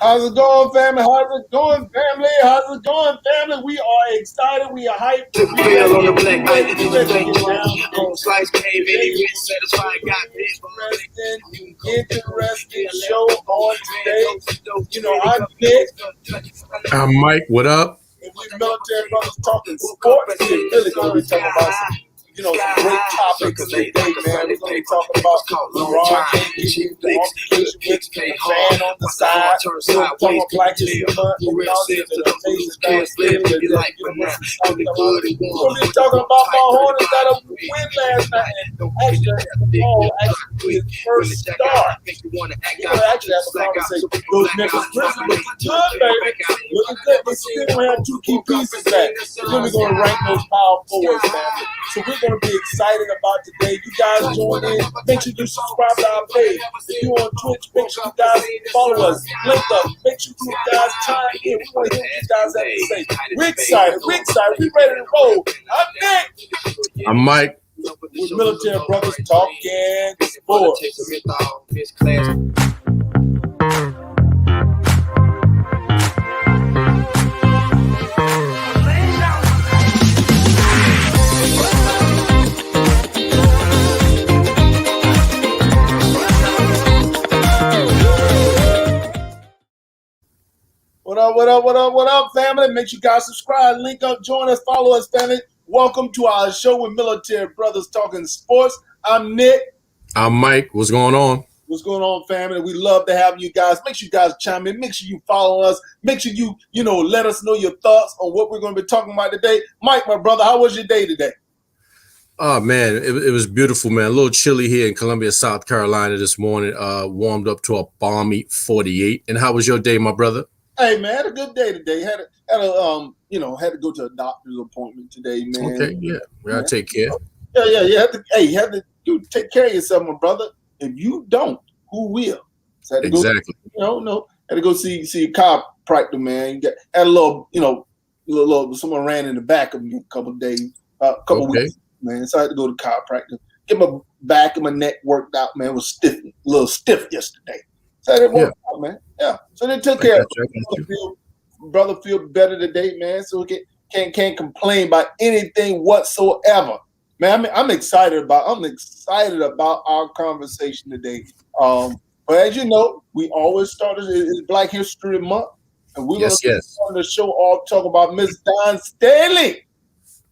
How's it going, family? How's it going, family? How's it going, family? We are excited. We are hyped. We Feel on the black light, ready to get down. on slice cave, any rich satisfied, got Interesting show on today. You know, I'm Nick. I'm Mike. What up? And we military brothers talking sports. We're really going to be talking about some great topics today, man. We're going to be talking about LeBron James getting altercation with the fan on the side. We're going to talk about Black History Month. We're going to be talking about my Hornets that a win last night. Actually, his first start. We're going to actually have a conversation. Those Memphis Grizzlies looking good, baby. Looking good, but still don't have two key pieces back. Then we're going to rank those power forwards, man. So we're going to be excited about today. You guys join in. Make sure you subscribe to our page. If you're on Twitch, make sure you guys follow us. Link up. Make sure you guys chime in. We want to hear what you guys have to say. We're excited. We're excited. We're ready to roll. I'm Nick. I'm Mike. We're military brothers talking sports. What up, family? Make sure you guys subscribe, link up, join us, follow us, family. Welcome to our show with Military Brothers Talking Sports. I'm Nick. I'm Mike. What's going on? What's going on, family? We love to have you guys. Make sure you guys chime in. Make sure you follow us. Make sure you let us know your thoughts on what we're going to be talking about today. Mike, my brother, how was your day today? Oh, man, it was beautiful, man. A little chilly here in Columbia, South Carolina this morning. Warmed up to a balmy 48. And how was your day, my brother? Hey, man, had a good day today. Had to go to a doctor's appointment today, man. Okay, yeah, we gotta take care. Yeah. You have to take care of yourself, my brother. If you don't, who will? So Exactly. Had to go see a chiropractor, man. Had a little. Someone ran in the back of me a couple of days, weeks, man. So I had to go to chiropractor. Get my back and my neck worked out, man. It was a little stiff yesterday. So they worked out, man. Yeah. So they took care of it. Brother feel better today, man. So we can't complain about anything whatsoever. Man, I'm excited about our conversation today. But as you know, we always started it's Black History Month. And we're going to start the show off talking about Miss Dawn Staley,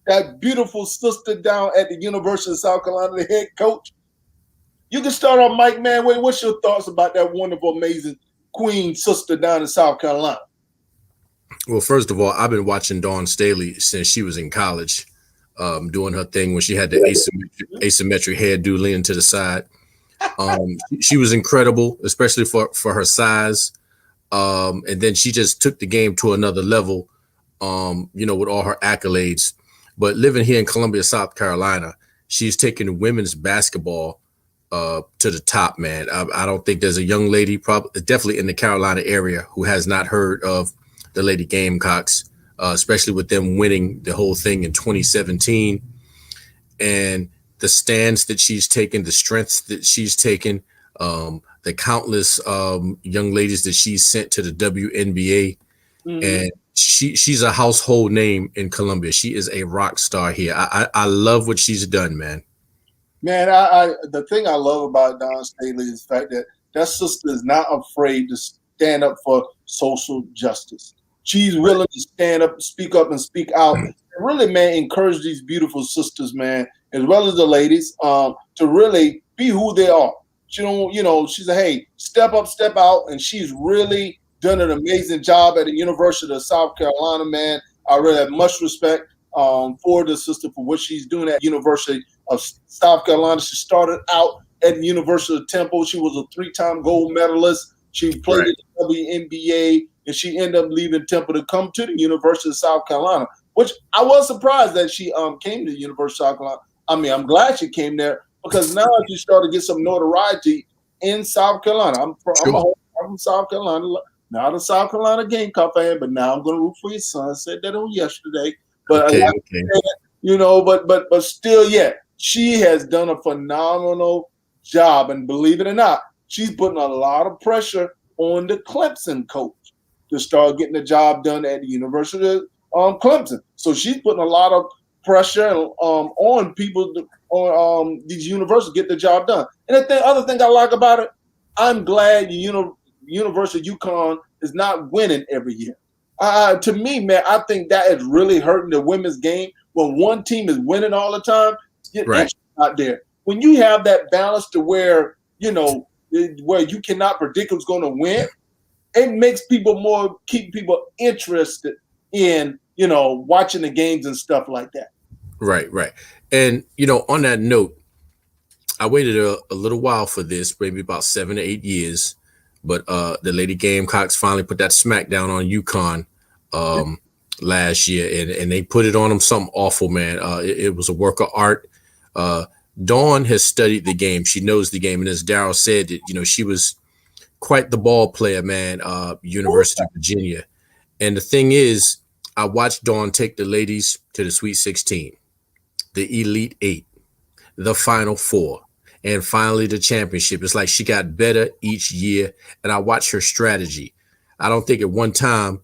that beautiful sister down at the University of South Carolina, the head coach. You can start off, Mike, man. What's your thoughts about that wonderful, amazing queen sister down in South Carolina? Well, first of all, I've been watching Dawn Staley since she was in college, doing her thing when she had the asymmetric hairdo leaning to the side. She was incredible, especially for her size. And then she just took the game to another level, with all her accolades. But living here in Columbia, South Carolina, she's taken women's basketball to the top, man. I don't think there's a young lady, definitely in the Carolina area, who has not heard of the Lady Gamecocks, especially with them winning the whole thing in 2017. And the stands that she's taken, the strengths that she's taken, the countless young ladies that she's sent to the WNBA. Mm-hmm. And she's a household name in Columbia. She is a rock star here. I love what she's done, man. Man, the thing I love about Dawn Staley is the fact that sister is not afraid to stand up for social justice. She's willing to stand up, speak up, and speak out. And really, man, encourage these beautiful sisters, man, as well as the ladies, to really be who they are. She don't, she said, hey, step up, step out, and she's really done an amazing job at the University of South Carolina, man. I really have much respect for the sister for what she's doing at University of South Carolina. She started out at the University of Temple. She was a 3-time gold medalist. She played in the WNBA, and she ended up leaving Temple to come to the University of South Carolina, which I was surprised that she came to the University of South Carolina. I mean, I'm glad she came there because now she started to get some notoriety in South Carolina. I'm from South Carolina, not a South Carolina Gamecock fan, but now I'm going to root for your son. I said that on yesterday. But but still, she has done a phenomenal job, and believe it or not, she's putting a lot of pressure on the Clemson coach. to start getting the job done at the University of Clemson. So she's putting a lot of pressure on people on these universities to get the job done. And the other thing I like about it, I'm glad the University of UConn is not winning every year. To me, man, I think that is really hurting the women's game when one team is winning all the time. Right. Not there. When you have that balance to where where you cannot predict who's going to win, it makes keep people interested in watching the games and stuff like that. Right. And on that note, I waited a little while for this, maybe about 7 to 8 years, but the Lady Gamecocks finally put that smackdown on UConn last year, and they put it on them something awful, man. It was a work of art. Dawn has studied the game. She knows the game. And as Darryl said, that, she was quite the ball player, man, University of Virginia. And the thing is, I watched Dawn take the ladies to the Sweet 16, the Elite 8, the Final 4, and finally the championship. It's like she got better each year. And I watched her strategy. I don't think at one time,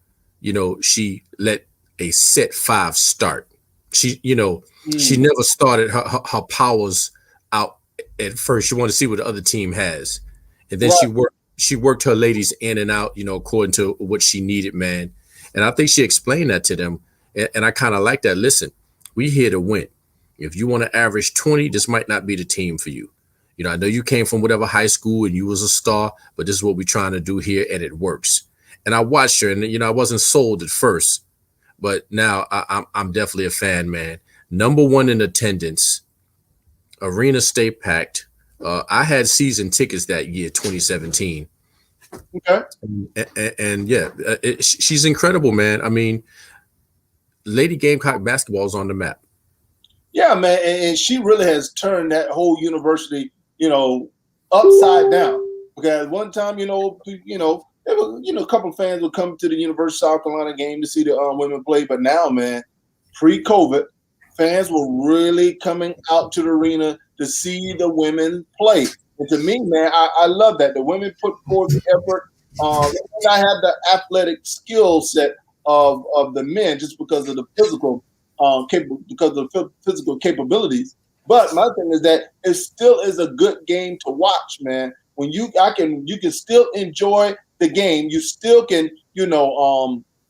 she let a set 5 start. She never started her powers out at first. She wanted to see what the other team has. And then she worked her ladies in and out, according to what she needed, man. And I think she explained that to them. And I kind of like that. Listen, we here to win. If you want to average 20, this might not be the team for you. I know you came from whatever high school and you was a star, but this is what we're trying to do here, and it works. And I watched her, and I wasn't sold at first, but now I'm definitely a fan, man. Number 1 in attendance, arena stayed packed. I had season tickets that year, 2017. Okay. And yeah, she's incredible, man. I mean, Lady Gamecock basketball is on the map. Yeah, man, and she really has turned that whole university, upside down. Okay, at one time, a couple of fans would come to the University of South Carolina game to see the women play, but now, man, pre-COVID, fans were really coming out to the arena to see the women play. And to me, man, I love that. The women put forth the effort. I have the athletic skill set of the men just because of the physical physical capabilities. But my thing is that it still is a good game to watch, man. When you can still enjoy the game. You still can,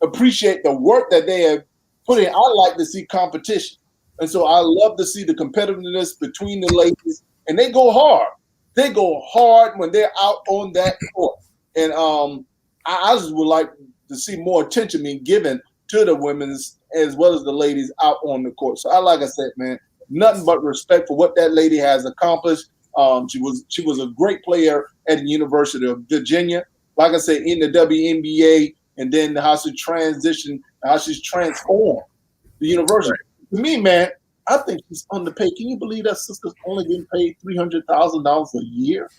appreciate the work that they have put in. I like to see competition. And so I love to see the competitiveness between the ladies. And they go hard. They go hard when they're out on that court. And I just would like to see more attention being given to the women's as well as the ladies out on the court. So like I said, man, nothing but respect for what that lady has accomplished. She was a great player at the University of Virginia. Like I said, in the WNBA, and then how she transitioned, how she's transformed the university. Right. To me, man, I think she's underpaid. Can you believe that sister's only getting paid $300,000 a year?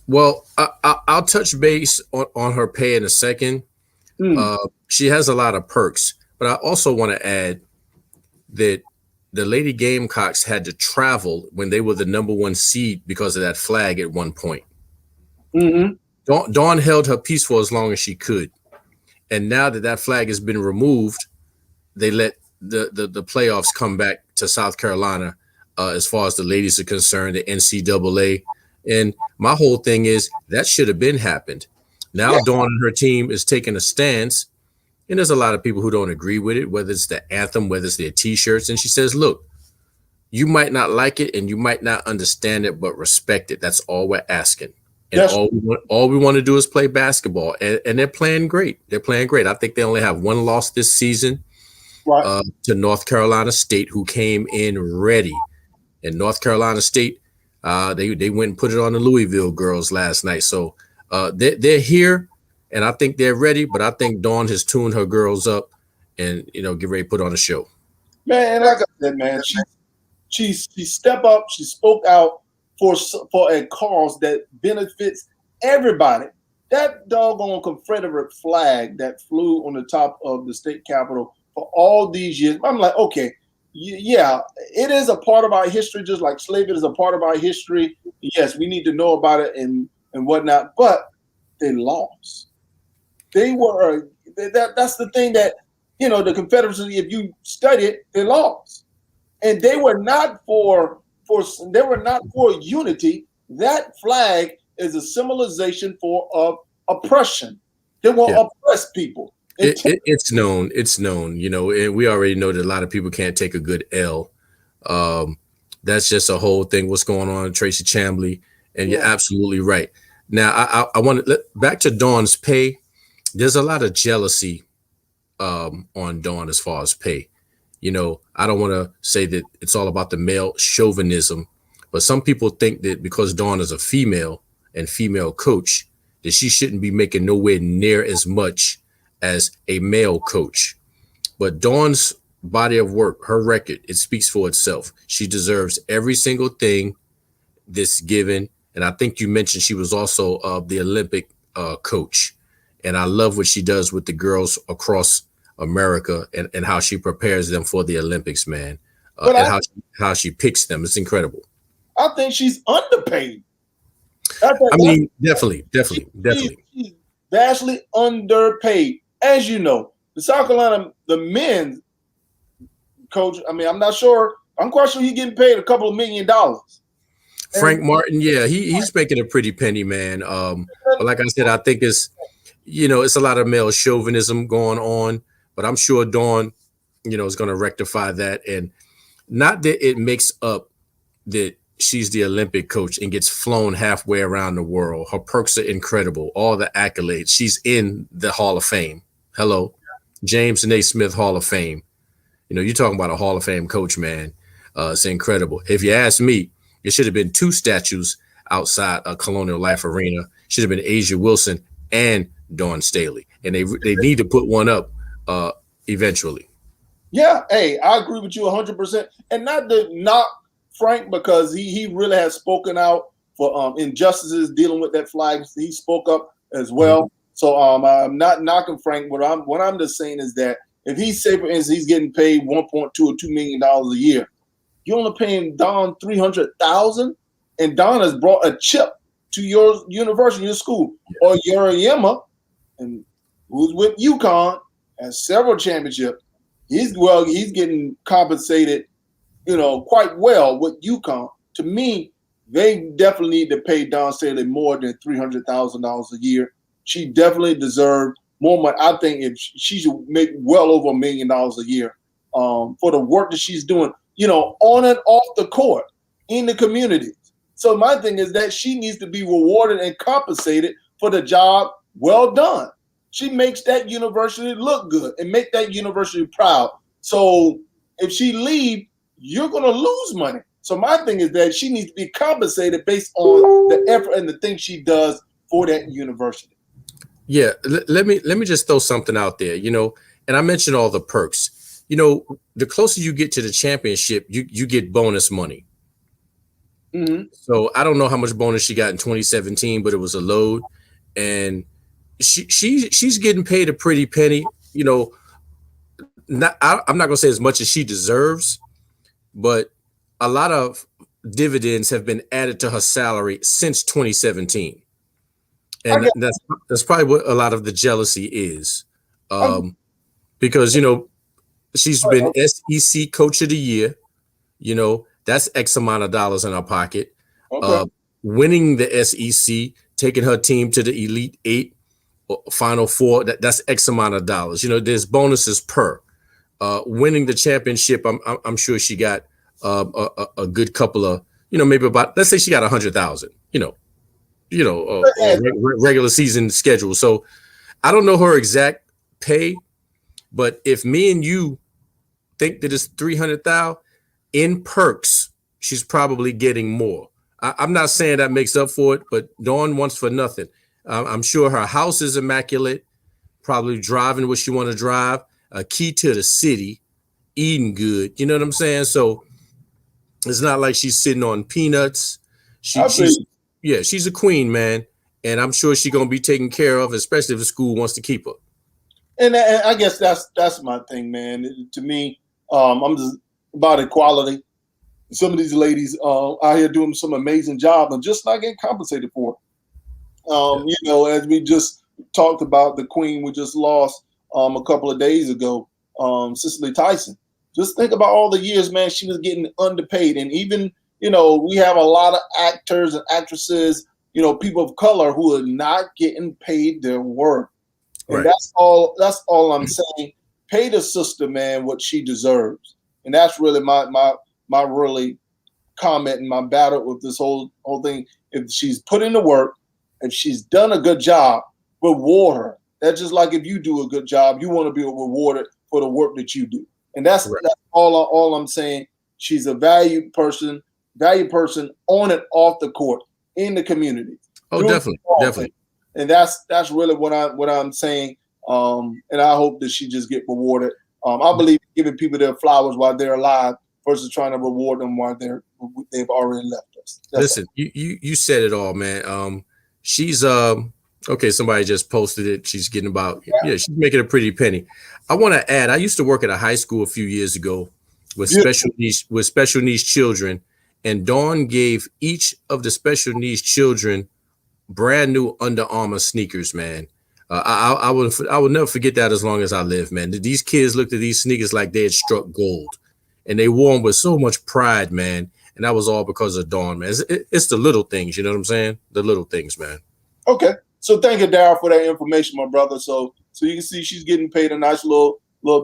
Well, I'll touch base on her pay in a second. She has a lot of perks, but I also want to add that the Lady Gamecocks had to travel when they were the number 1 seed because of that flag at one point. Mm-hmm. Dawn held her peace for as long as she could. And now that flag has been removed, they let the playoffs come back to South Carolina as far as the ladies are concerned, the NCAA. And my whole thing is that should have been happened. Now Dawn and her team is taking a stance, and there's a lot of people who don't agree with it, whether it's the anthem, whether it's their T-shirts. And she says, look, you might not like it and you might not understand it, but respect it. That's all we're asking. And all we want to do is play basketball. And they're playing great. They're playing great. I think they only have 1 loss this season to North Carolina State, who came in ready. And North Carolina State, they went and put it on the Louisville girls last night. So they're here, and I think they're ready. But I think Dawn has tuned her girls up and, get ready to put on a show. Man, and like I said, man, she stepped up. She spoke out for a cause that benefits everybody. That doggone Confederate flag that flew on the top of the state capitol for all these years. I'm like, okay, yeah, it is a part of our history, just like slavery is a part of our history. Yes, we need to know about it and whatnot, but they lost. They were that's the thing that the Confederacy. If you study it, they lost, and they were not for unity. That flag is a symbolization for oppression. They want to oppress people. It's known. It's known. And we already know that a lot of people can't take a good L. That's just a whole thing. What's going on, Tracy Chambly? And you're absolutely right. Now, I want to back to Dawn's pay. There's a lot of jealousy on Dawn as far as pay. I don't want to say that it's all about the male chauvinism, but some people think that because Dawn is a female and female coach, that she shouldn't be making nowhere near as much as a male coach. But Dawn's body of work, her record, it speaks for itself. She deserves every single thing that's given. And I think you mentioned she was also the Olympic coach. And I love what she does with the girls across America and how she prepares them for the Olympics, man. And how she picks them. It's incredible. I think she's underpaid. Definitely. She's vastly underpaid. As you know, the South Carolina, the men's coach, I'm not sure. I'm quite sure he's getting paid a couple of $1 million. Frank Martin, he's making a pretty penny, man. But like I said, I think it's a lot of male chauvinism going on, but I'm sure Dawn, is going to rectify that. And not that it makes up that she's the Olympic coach and gets flown halfway around the world. Her perks are incredible. All the accolades. She's in the Hall of Fame. Hello, James Naismith Hall of Fame. You're talking about a Hall of Fame coach, man. It's incredible. If you ask me, it should have been 2 statues outside a Colonial Life Arena. Should have been Asia Wilson and Dawn Staley. And they need to put one up eventually. Yeah, hey, I agree with you 100%. And not to knock Frank, because he really has spoken out for injustices dealing with that flag. He spoke up as well. Mm-hmm. So I'm not knocking Frank. What I'm just saying is that if he's, say, for instance, he's getting paid $1.2 or $2 million a year, you're only paying Dawn $300,000, and Dawn has brought a chip to your university, your school, or Uriema, and who's with UConn, has several championships. He's getting compensated, quite well with UConn. To me, they definitely need to pay Dawn Staley more than $300,000 a year. She definitely deserves more money. I think if she should make well over $1 million a year for the work that she's doing, on and off the court in the community. So my thing is that she needs to be rewarded and compensated for the job well done. She makes that university look good and make that university proud. So if she leaves, you're going to lose money. So my thing is that she needs to be compensated based on the effort and the things she does for that university. Yeah, let me just throw something out there, and I mentioned all the perks. The closer you get to the championship, you get bonus money. Mm-hmm. So I don't know how much bonus she got in 2017, but it was a load, and she's getting paid a pretty penny. I'm not gonna say as much as she deserves, but a lot of dividends have been added to her salary since 2017. And that's probably what a lot of the jealousy is, because she's been SEC Coach of the Year. That's X amount of dollars in her pocket. Okay. Winning the SEC, taking her team to the Elite 8, Final 4. That's X amount of dollars. There's bonuses per. Winning the championship, I'm sure she got a good couple of maybe about, let's say she got 100,000. Regular season schedule. So I don't know her exact pay, but if me and you think that it's 300,000 in perks, she's probably getting more. I'm not saying that makes up for it, but Dawn wants for nothing. I'm sure her house is immaculate, probably driving what she want to drive, a key to the city, eating good. You know what I'm saying? So it's not like she's sitting on peanuts. She's a queen, man, and I'm sure she's gonna be taken care of, especially if the school wants to keep her. And I guess that's my thing, man. To me, I'm just about equality. Some of these ladies out here doing some amazing job and just not getting compensated for it. As we just talked about the queen we just lost a couple of days ago, Cicely Tyson. Just think about all the years, man, she was getting underpaid. And even, we have a lot of actors and actresses, people of color who are not getting paid their worth. And Right. that's all I'm saying. Pay the sister, man, what she deserves. And that's really my really comment and my battle with this whole thing. If she's put in the work, if she's done a good job, reward her. That's just like if you do a good job, you want to be rewarded for the work that you do. And that's all I'm saying. She's a valued person on and off the court in the community. Oh, definitely. And that's really what I'm saying. And I hope that she just get rewarded. I believe giving people their flowers while they're alive versus trying to reward them while they've already left us. Listen, you said it all, man. She's okay. Somebody just posted it. She's getting about she's making a pretty penny. I want to add. I used to work at a high school a few years ago with special needs children, and Dawn gave each of the special needs children brand new Under Armour sneakers, man. I will never forget that as long as I live, man. These kids looked at these sneakers like they had struck gold, and they wore them with so much pride, man. And that was all because of Dawn, man. It's the little things, you know what I'm saying? The little things, man. Okay. So thank you, Darryl, for that information, my brother. So you can see she's getting paid a nice little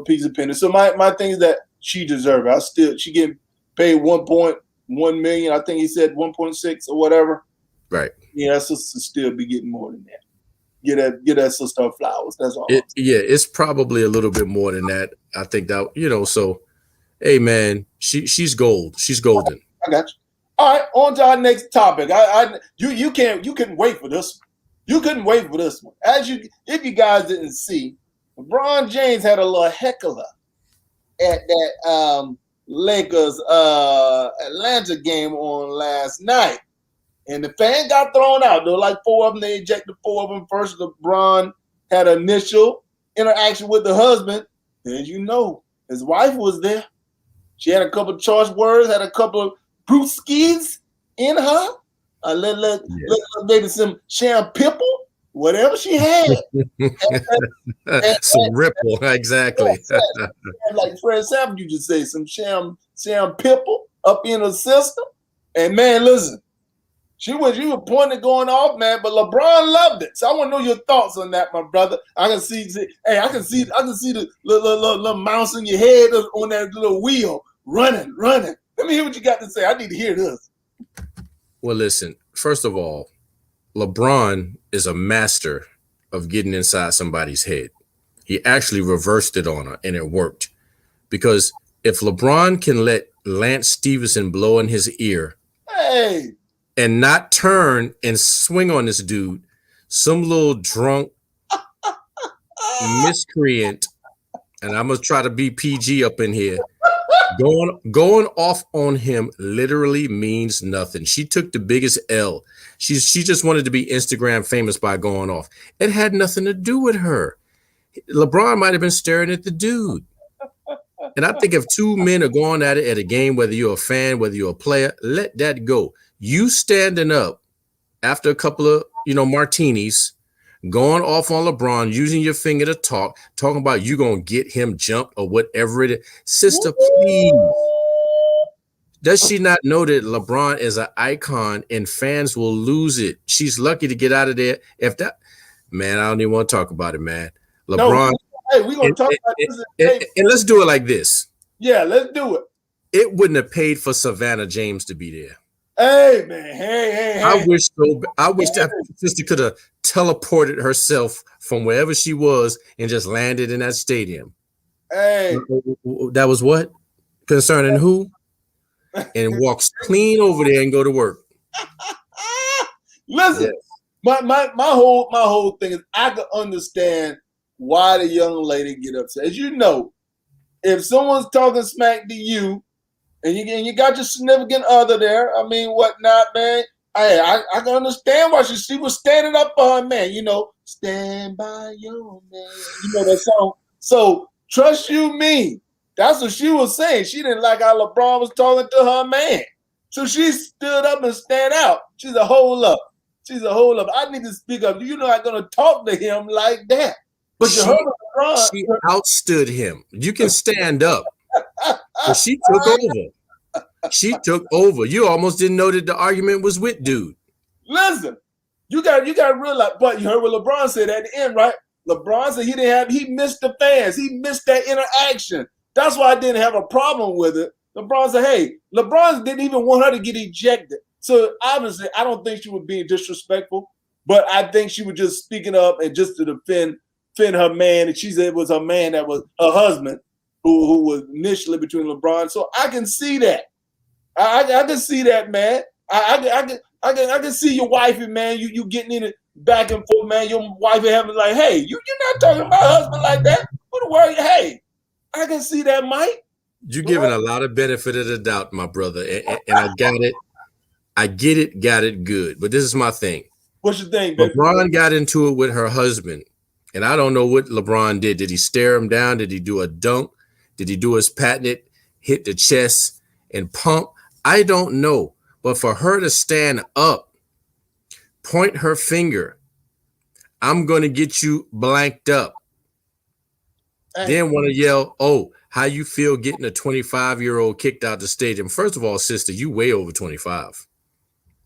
piece of penny. So my thing is that she deserves it. She getting paid 1.1 million. I think he said 1.6 or whatever. Right. Yeah, sister still be getting more than that. Get that sister flowers. That's all. It's probably a little bit more than that. I think that, so hey man, she's gold. She's golden. I got you. All right, on to our next topic. You couldn't wait for this one. You couldn't wait for this one. If you guys didn't see, LeBron James had a little heckler at that Lakers Atlanta game on last night. And the fan got thrown out. There were like four of them. They ejected four of them. First, LeBron had an initial interaction with the husband. As you know, his wife was there. She had a couple of choice words, had a couple of brewskis in her. Maybe some champagne, whatever she had. Some ripple, exactly. Like Fred Savage used to say, some champagne up in her system. And man, listen, she was pointing going off, man, but LeBron loved it. So I want to know your thoughts on that, my brother. I can see the little mouse in your head on that little wheel running. Let me hear what you got to say. I need to hear this. Well, listen, first of all, LeBron is a master of getting inside somebody's head. He actually reversed it on her, and it worked. Because if LeBron can let Lance Stevenson blow in his ear, and not turn and swing on this dude, some little drunk miscreant, and I'm gonna try to be PG up in here, going off on him literally means nothing. She took the biggest L. She just wanted to be Instagram famous by going off. It had nothing to do with her. LeBron might have been staring at the dude. And I think if two men are going at it at a game, whether you're a fan, whether you're a player, let that go. You standing up after a couple of, martinis, going off on LeBron, using your finger to talking about you going to get him jumped or whatever it is. Sister, please. Does she not know that LeBron is an icon and fans will lose it? She's lucky to get out of there. Man, I don't even want to talk about it, man. LeBron. Hey, we're going to talk about this. And let's do it like this. Yeah, let's do it. It wouldn't have paid for Savannah James to be there. Hey, man. Hey. I wish that sister could have teleported herself from wherever she was and just landed in that stadium. Hey. That was what? Concerning who? And walks clean over there and go to work. Listen, yes. my whole thing is I can understand why the young lady get upset. As you know, if someone's talking smack to you, and you got your significant other there, whatnot, man. I can understand why she was standing up for her man. Stand by your man. That song. So trust you me. That's what she was saying. She didn't like how LeBron was talking to her man. So she stood up and stand out. She's a hold up. She said, hold up, I need to speak up. You know I'm gonna talk to him like that. But you heard LeBron. She outstood him. You can stand up. But she took over. She took over. You almost didn't know that the argument was with dude. Listen, you got to realize, but you heard what LeBron said at the end, right? LeBron said he missed the fans. He missed that interaction. That's why I didn't have a problem with it. LeBron said, hey, LeBron didn't even want her to get ejected. So obviously, I don't think she was being disrespectful, but I think she was just speaking up and just to defend her man. And she said it was her man that was her husband who was initially between LeBron. So I can see that. I can see that, man. I can see your wifey, man. You getting in it back and forth, man. Your wifey having like, hey, you're not talking about husband like that. What the word? Hey, I can see that, Mike. You're giving a lot of benefit of the doubt, my brother, and I got it. I get it, got it good. But this is my thing. What's your thing, baby? LeBron got into it with her husband, and I don't know what LeBron did. Did he stare him down? Did he do a dunk? Did he do his patented hit the chest and pump? I don't know. But for her to stand up, point her finger, I'm going to get you blanked up. Hey. Then want to yell, oh, how you feel getting a 25-year-old kicked out the stadium? First of all, sister, you way over 25.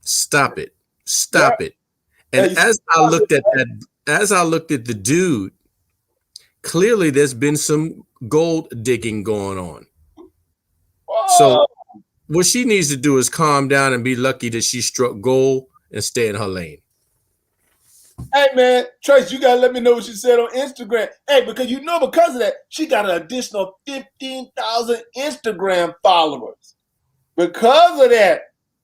Stop it. Stop it. And as I looked at the dude, clearly there's been some gold digging going on. So what she needs to do is calm down and be lucky that she struck gold and stay in her lane. Hey, man, Trace, you got to let me know what she said on Instagram. Hey, because of that, she got an additional 15,000 Instagram followers. Because of that,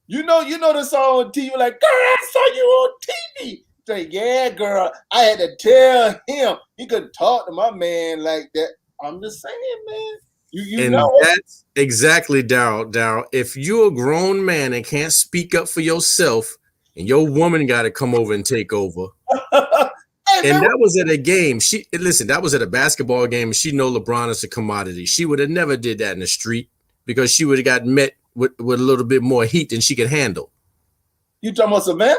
you know the song on TV, like, girl, I saw you on TV. Say, yeah, girl, I had to tell him. He couldn't talk to my man like that. I'm just saying, man. You know. That's exactly, Daryl. If you're a grown man and can't speak up for yourself, and your woman got to come over and take over. Hey, and that was at a game. That was at a basketball game, and she know LeBron is a commodity. She would have never did that in the street because she would have got met with a little bit more heat than she could handle. You talking about Savannah?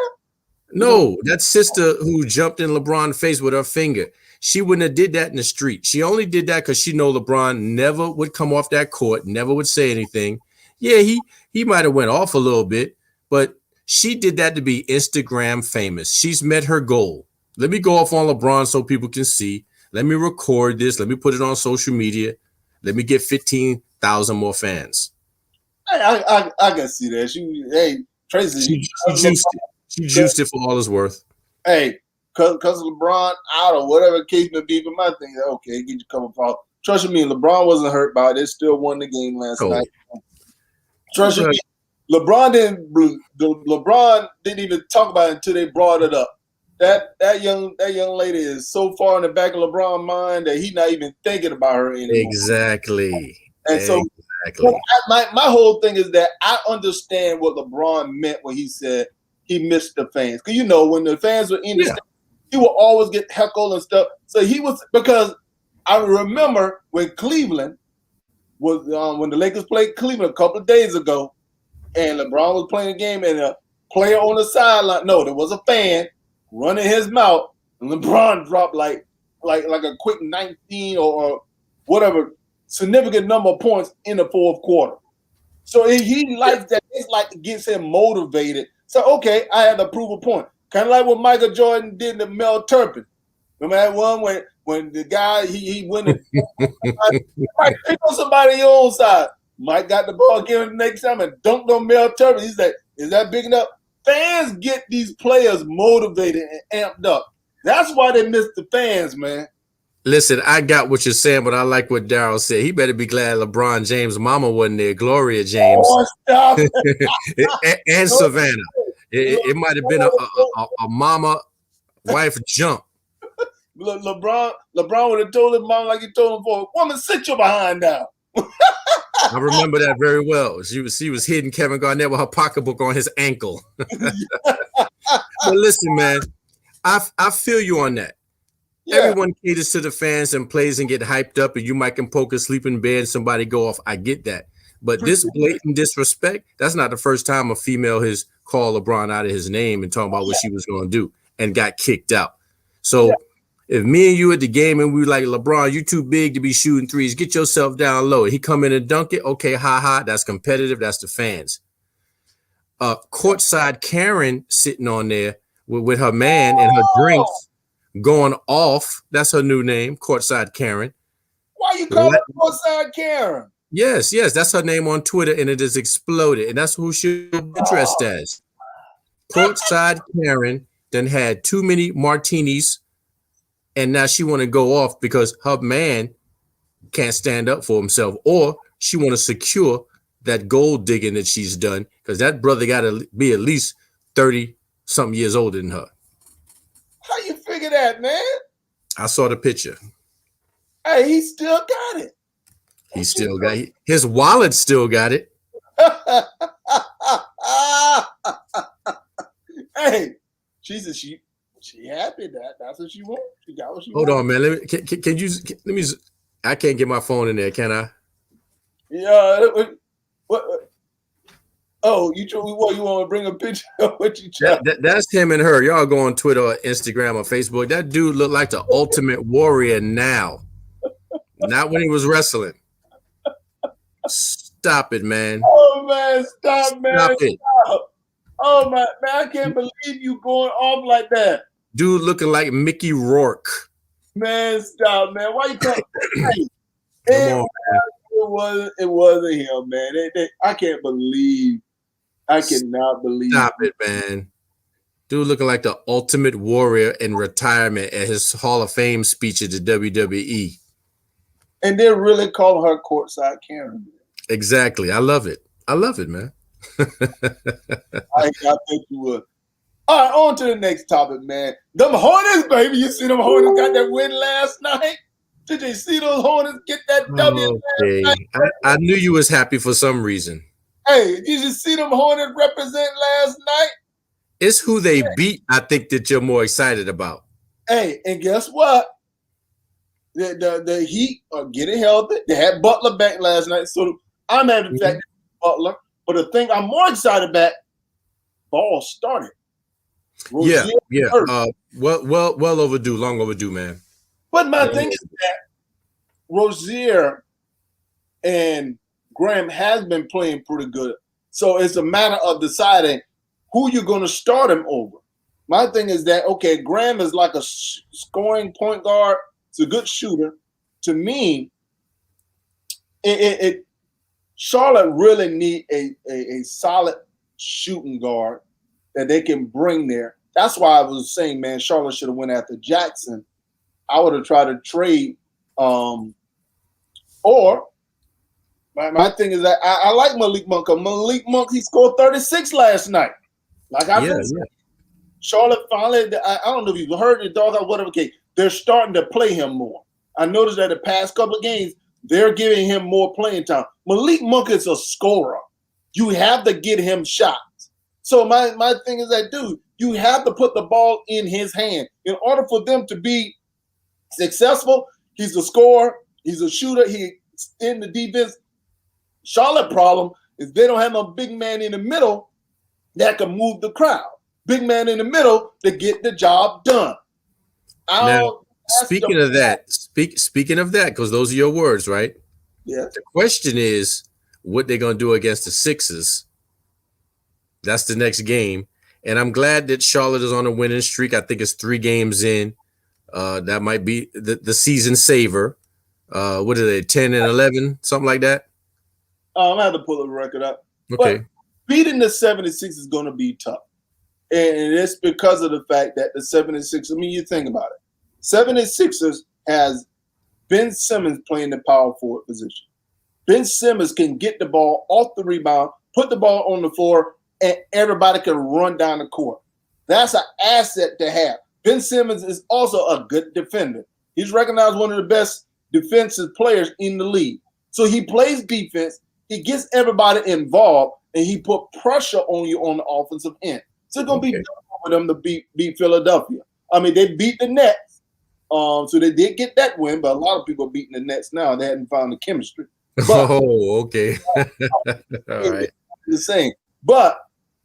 No, that sister who jumped in LeBron's face with her finger. She wouldn't have did that in the street. She only did that because she know LeBron never would come off that court, never would say anything. Yeah, he might have went off a little bit, but she did that to be Instagram famous. She's met her goal. Let me go off on LeBron so people can see. Let me record this. Let me put it on social media. Let me get 15,000 more fans. I can see that. Tracy. She juiced it for all it's worth. Hey, because LeBron out or whatever case may be, but my thing is, okay, get you a couple fouls. Trust me, LeBron wasn't hurt by it. They still won the game last night. Trust me. LeBron didn't even talk about it until they brought it up. That young lady is so far in the back of LeBron's mind that he's not even thinking about her anymore. Exactly. And so my whole thing is that I understand what LeBron meant when he said he missed the fans. Because when the fans were in the stadium, he would always get heckled and stuff. So because I remember when Cleveland was when the Lakers played Cleveland a couple of days ago. And LeBron was playing a game, and a player on the sideline. No, there was a fan running his mouth, and LeBron dropped like a quick 19 or whatever significant number of points in the fourth quarter. So he likes that. It's like it gets him motivated. So okay, I had to prove a point. Kind of like what Michael Jordan did to Mel Turpin. Remember that one when the guy he went and pick on somebody on your own side. Mike got the ball, give him the next time, and dunked on Mel Turpin. He said, is that big enough? Fans get these players motivated and amped up. That's why they miss the fans, man. Listen, I got what you're saying, but I like what Daryl said. He better be glad LeBron James' mama wasn't there, Gloria James. Oh, stop it. and Savannah. It might have been a mama wife jump. LeBron would have told his mom like he told him before, woman, sit your behind down. I remember that very well. She was hitting Kevin Garnett with her pocketbook on his ankle. But listen, man, I feel you on that. Yeah. Everyone caters to the fans and plays and get hyped up, and you might can poke a sleep in bed and somebody go off. I get that. But this blatant disrespect, that's not the first time a female has called LeBron out of his name and talking about what she was going to do and got kicked out. So if me and you at the game and we were like, LeBron, you too big to be shooting threes, get yourself down low. He come in and dunk it. Okay, ha. That's competitive. That's the fans. Courtside Karen sitting on there with her man and her drinks going off. That's her new name, Courtside Karen. Why you call her Courtside Karen? Yes, that's her name on Twitter, and it has exploded. And that's who she'll be addressed as. Courtside Karen then had too many martinis, and now she want to go off because her man can't stand up for himself, or she want to secure that gold digging that she's done, because that brother got to be at least 30-something years older than her. How you figure that, man? I saw the picture. Hey, he still got it. He still got it. His wallet still got it. Hey, she said she happy that's what she wants. She got what she Hold wants. on, man. Let me. I can't get my phone in there, can I? Yeah. What? Oh, you want to bring a picture of what you try? That's him and her. Y'all go on Twitter or Instagram or Facebook. That dude looked like the ultimate warrior now. Not when he was wrestling. Stop it, man. Oh, man. Stop, man. Stop it. Stop. Oh, man. I can't believe you going off like that. Dude looking like Mickey Rourke. Man, stop, man. Why you come? Come on, man. It wasn't him, man. I cannot believe. Stop it, man. Dude looking like the ultimate warrior in retirement at his Hall of Fame speech at the WWE. And they're really calling her Courtside Karen. Exactly. I love it. Man. I think you would. All right, on to the next topic, man. Them Hornets, baby. You see them Hornets got that win last night? Did you see those Hornets get that W? Okay. I knew you was happy for some reason. Hey, did you see them Hornets represent last night? It's who they beat, I think, that you're more excited about. Hey, and guess what? The Heat are getting healthy. They had Butler back last night, so I'm happy the fact that Butler. But the thing I'm more excited about, ball started. Rozier well overdue, long overdue, man. But my thing is that Rozier and Graham has been playing pretty good. So it's a matter of deciding who you're going to start him over. My thing is that, okay, Graham is like a scoring point guard. It's a good shooter. To me, Charlotte really need a solid shooting guard that they can bring there. That's why I was saying, man, Charlotte should have went after Jackson. I would have tried to trade. Or my thing is that I like Malik Monk. Malik Monk, he scored 36 last night. Like I said, Charlotte finally, I don't know if you've heard the dog or whatever case, they're starting to play him more. I noticed that the past couple of games, they're giving him more playing time. Malik Monk is a scorer. You have to get him shots. So my thing is that, dude, you have to put the ball in his hand. In order for them to be successful, he's a scorer, he's a shooter, he's in the defense. Charlotte problem is they don't have no big man in the middle that can move the crowd. Big man in the middle to get the job done. Now, speaking of that, because those are your words, right? Yeah. The question is what they're going to do against the Sixers. That's the next game. And I'm glad that Charlotte is on a winning streak. I think it's 3 games in. That might be the season saver. What are they, 10 and 11, something like that? I'm going to have to pull the record up. Okay. But beating the 76 is going to be tough. And it's because of the fact that the 76, I mean, you think about it. 76ers has Ben Simmons playing the power forward position. Ben Simmons can get the ball off the rebound, put the ball on the floor, and everybody can run down the court. That's an asset to have. Ben Simmons is also a good defender. He's recognized one of the best defensive players in the league. So he plays defense, he gets everybody involved, and he put pressure on you on the offensive end. So it's going to be difficult for them to beat Philadelphia. I mean, they beat the Nets. So they did get that win, but a lot of people are beating the Nets now. They hadn't found the chemistry. But Oh, okay. All right. the same. But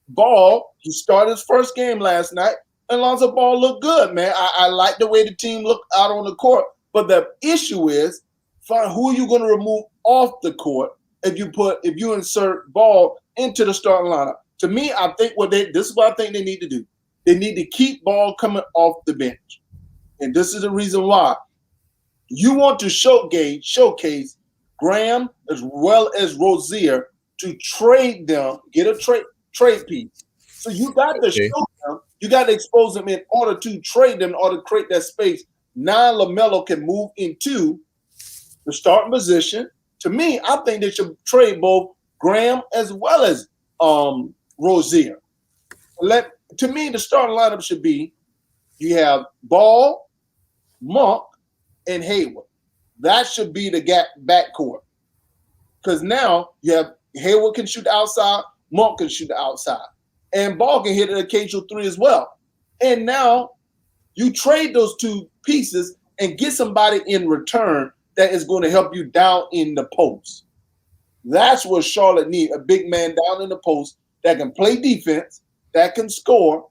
Ball, he started his first game last night, and Lonzo Ball looked good, man. I like the way the team looked out on the court. But the issue is, find who are you going to remove off the court if you insert Ball into the starting lineup. To me, I think this is what I think they need to do. They need to keep Ball coming off the bench, and this is the reason why. You want to showcase Graham as well as Rozier to trade them, get a trade piece. So you got to Okay. show them, you got to expose them in order to trade them, in order to create that space. Now LaMelo can move into the starting position. To me, I think they should trade both Graham as well as Rozier. To me, the starting lineup should be you have Ball, Monk, and Hayward. That should be the backcourt. Because now you have Hayward can shoot outside, Monk can shoot the outside, and Ball can hit an occasional three as well. And now you trade those two pieces and get somebody in return that is going to help you down in the post. That's what Charlotte needs, a big man down in the post that can play defense, that can score,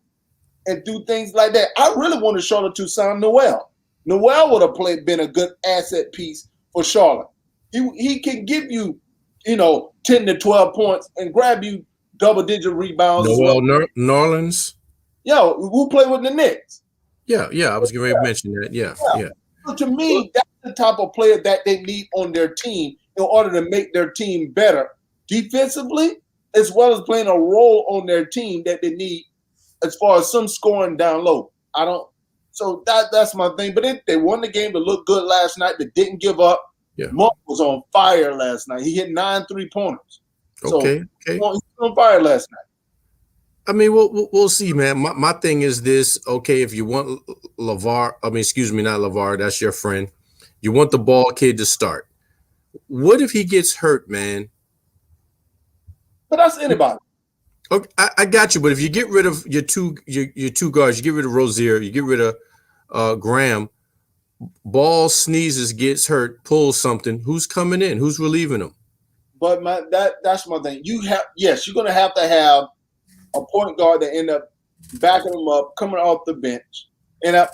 and do things like that. I really wanted Charlotte to sign Noel. Noel would have been a good asset piece for Charlotte. He can give you, 10 to 12 points and grab you double-digit rebounds. Noel Norlands. Yo, who played with the Knicks? Yeah. I was going to mention that. Yeah. So to me, that's the type of player that they need on their team in order to make their team better defensively, as well as playing a role on their team that they need as far as some scoring down low. So that's my thing. But they won the game to look good last night. They didn't give up. Yeah. Monk was on fire last night. He hit 9 3-pointers. Okay. He was on fire last night. I mean, we'll see, man. My thing is this. Okay, if you want not LeVar, that's your friend. You want the Ball kid to start. What if he gets hurt, man? But that's anybody. Okay, I got you. But if you get rid of your two guards, you get rid of Rozier, you get rid of Graham, Ball sneezes, gets hurt, pulls something. Who's coming in? Who's relieving him? But that's my thing. You're going to have a point guard that end up backing them up, coming off the bench. And I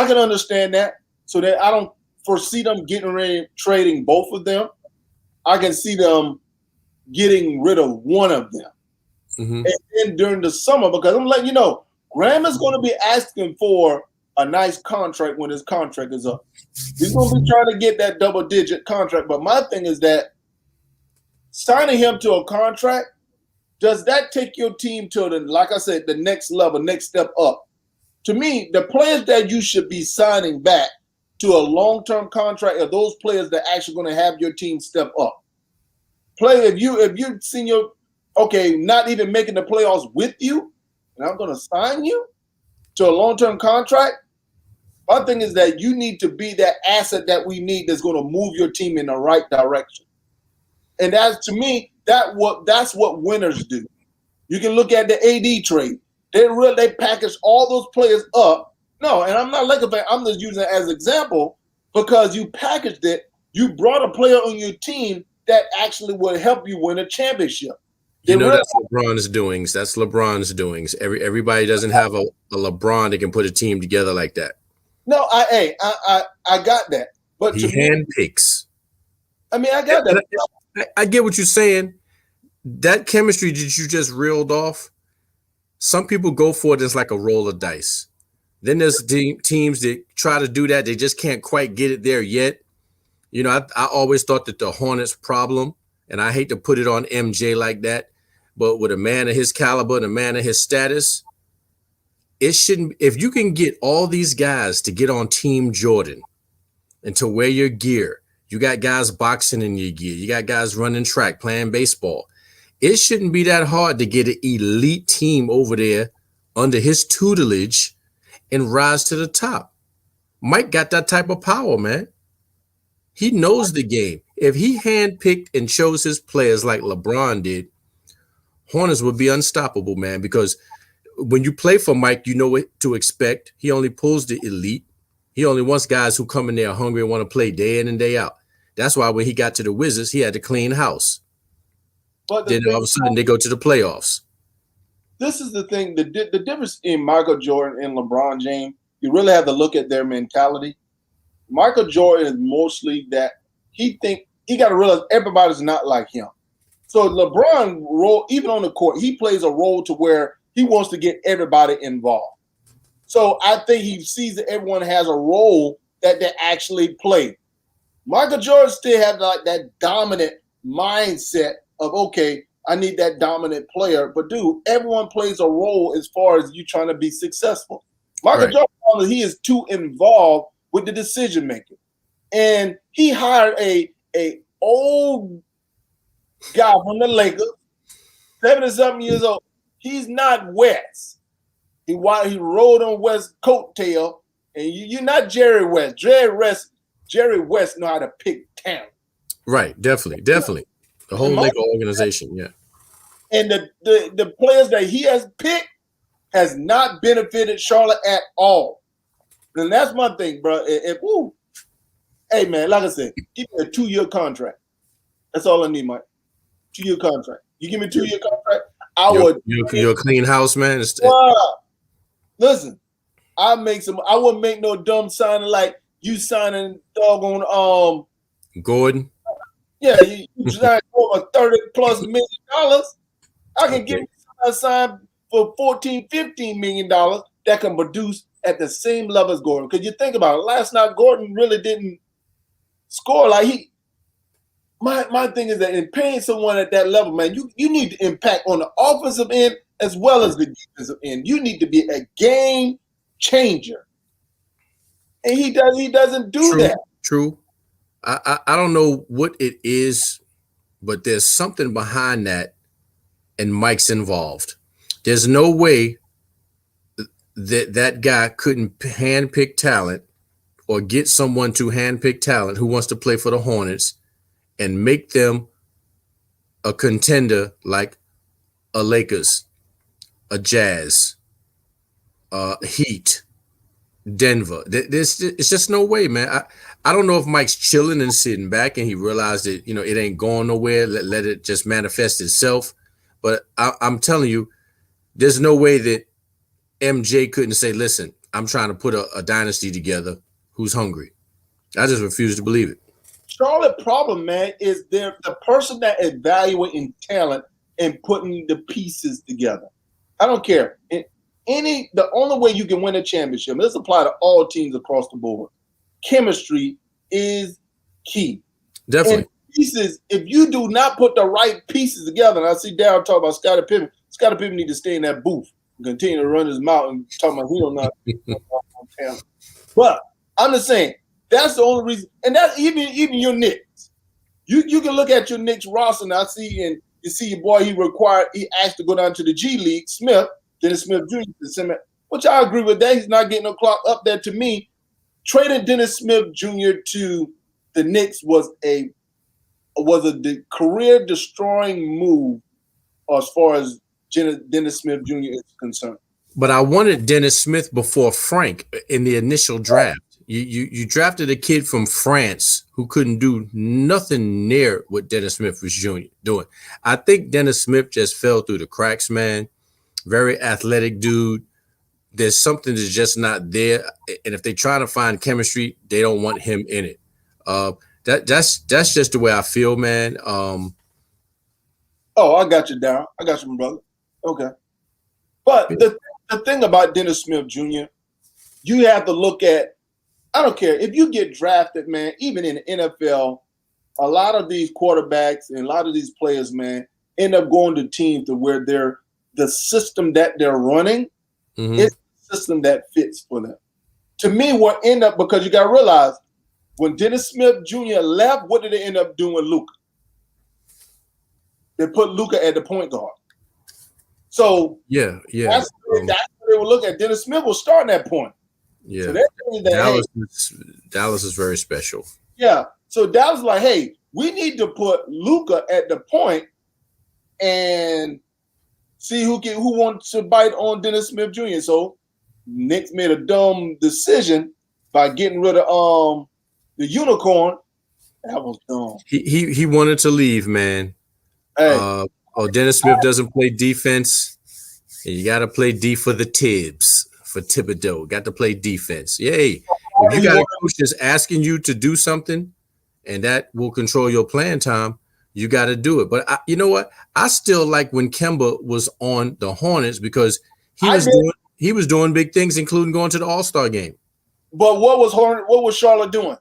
can understand that. So that I don't foresee them getting ready, trading both of them. I can see them getting rid of one of them. Mm-hmm. And then during the summer, because I'm letting you know, Graham is going to be asking for a nice contract when his contract is up. He's going to be trying to get that double-digit contract. But my thing is that signing him to a contract, does that take your team to like I said, the next level, next step up? To me, the players that you should be signing back to a long-term contract are those players that are actually going to have your team step up. If you've seen not even making the playoffs with you, and I'm going to sign you to a long-term contract, my thing is that you need to be that asset that we need that's going to move your team in the right direction. And to me, that's what winners do. You can look at the AD trade. They package all those players up. No, and I'm not like a fan. I'm just using it as an example because you packaged it. You brought a player on your team that actually would help you win a championship. That's LeBron's doings. That's LeBron's doings. Everybody doesn't have a LeBron that can put a team together like that. No, I got that. But he handpicks. I mean, I got that. I get what you're saying. That chemistry that you just reeled off, some people go for it as like a roll of dice. Then there's teams that try to do that. They just can't quite get it there yet. I always thought that the Hornets' problem, and I hate to put it on MJ like that, but with a man of his caliber and a man of his status, it shouldn't. If you can get all these guys to get on Team Jordan and to wear your gear, you got guys boxing in your gear, you got guys running track, playing baseball. It shouldn't be that hard to get an elite team over there under his tutelage and rise to the top. Mike got that type of power, man. He knows the game. If he handpicked and chose his players like LeBron did, Hornets would be unstoppable, man, because when you play for Mike, you know what to expect. He only pulls the elite. He only wants guys who come in there hungry and want to play day in and day out. That's why when he got to the Wizards, he had to clean house. But Then all of a sudden they go to the playoffs. This is the thing. The difference in Michael Jordan and LeBron James, you really have to look at their mentality. Michael Jordan is mostly that he got to realize everybody's not like him. So LeBron role, even on the court, he plays a role to where he wants to get everybody involved. So I think he sees that everyone has a role that they actually play. Michael Jordan still has like that dominant mindset of, okay, I need that dominant player. But dude, everyone plays a role as far as you trying to be successful. Michael Jordan, he is too involved with the decision making. And he hired a old guy from the Lakers, 70-something years old. He's not West. He rode on West's coattail, and you're not Jerry West. Jerry West know how to pick talent. Right, definitely. The whole Laker organization, yeah. And the players that he has picked has not benefited Charlotte at all. And that's my thing, bro. Hey, man, like I said, give me a 2-year contract. That's all I need, Mike. 2-year contract. You give me a 2-year contract, You're a clean house, man. Listen, I wouldn't make no dumb signing like you signing doggone Gordon. Yeah, you signed over $30+ million. I can get a sign for $14-15 million that can produce at the same level as Gordon. Because you think about it, last night Gordon really didn't score like he. My thing is that in paying someone at that level, man, you need to impact on the offensive end as well as the defensive end. You need to be a game changer, and he doesn't do that. True. I don't know what it is, but there's something behind that, and Mike's involved. There's no way that guy couldn't handpick talent or get someone to handpick talent who wants to play for the Hornets and make them a contender like a Lakers, a Jazz, Heat, Denver. It's just no way, man. I don't know if Mike's chilling and sitting back and he realized that, it ain't going nowhere. Let it just manifest itself. But I'm telling you, there's no way that MJ couldn't say, listen, I'm trying to put a dynasty together who's hungry. I just refuse to believe it. Charlotte problem, man, is the person that evaluating talent and putting the pieces together. I don't care. The only way you can win a championship, this applies to all teams across the board. Chemistry is key. Definitely. And pieces, if you do not put the right pieces together, and I see Darryl talk about Scottie Pippen. Scottie Pippen need to stay in that booth and continue to run his mouth and talk about he don't know talent. But I'm just saying, that's the only reason, and that's even your Knicks. You can look at your Knicks roster, and I see, and you see your boy. He asked to go down to the G League. Dennis Smith Jr. Which I agree with that. He's not getting no clock up there. To me, trading Dennis Smith Jr. to the Knicks was a career destroying move as far as Dennis Smith Jr. is concerned. But I wanted Dennis Smith before Frank in the initial draft. You drafted a kid from France who couldn't do nothing near what Dennis Smith was doing. I think Dennis Smith just fell through the cracks, man. Very athletic dude. There's something that's just not there. And if they try to find chemistry, they don't want him in it. That's just the way I feel, man. I got you, Darryl. I got you, my brother. Okay. But the thing about Dennis Smith Jr., you have to look at, I don't care if you get drafted, man, even in the NFL, a lot of these quarterbacks and a lot of these players, man, end up going to teams to where the system that they're running is the system that fits for them. To me, because you got to realize when Dennis Smith Jr. left, what did they end up doing with Luka? They put Luka at the point guard. So yeah. That's what they will look at. Dennis Smith will start at that point. Yeah. So Dallas is very special. Yeah. So Dallas is like, hey, we need to put Luka at the point and see who wants to bite on Dennis Smith Jr. So Knicks made a dumb decision by getting rid of the unicorn That was dumb. He wanted to leave, man. Hey, Dennis Smith doesn't play defense. And you got to play D for the Tibbs, for Thibodeau. Got to play defense. Yay. If you got a coach that's asking you to do something and that will control your playing time, you got to do it. But you know what? I still like when Kemba was on the Hornets because he was doing big things, including going to the All-Star game. But what was Charlotte doing?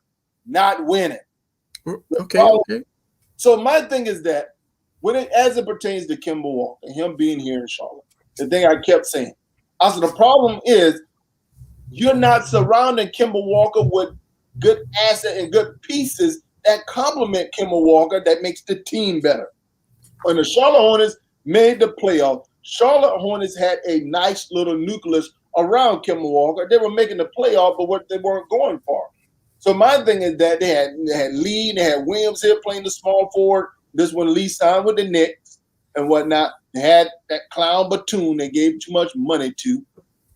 Not winning. Okay. So my thing is that as it pertains to Kemba Walker and him being here in Charlotte, the thing I kept saying, I said the problem is you're not surrounding Kemba Walker with good assets and good pieces that complement Kemba Walker that makes the team better. When the Charlotte Hornets made the playoff, Charlotte Hornets had a nice little nucleus around Kemba Walker. They were making the playoff, but what they weren't going for. So my thing is that they had Lee, they had Williams here playing the small forward. This one Lee signed with the Knicks and whatnot. They had that clown Batum they gave too much money to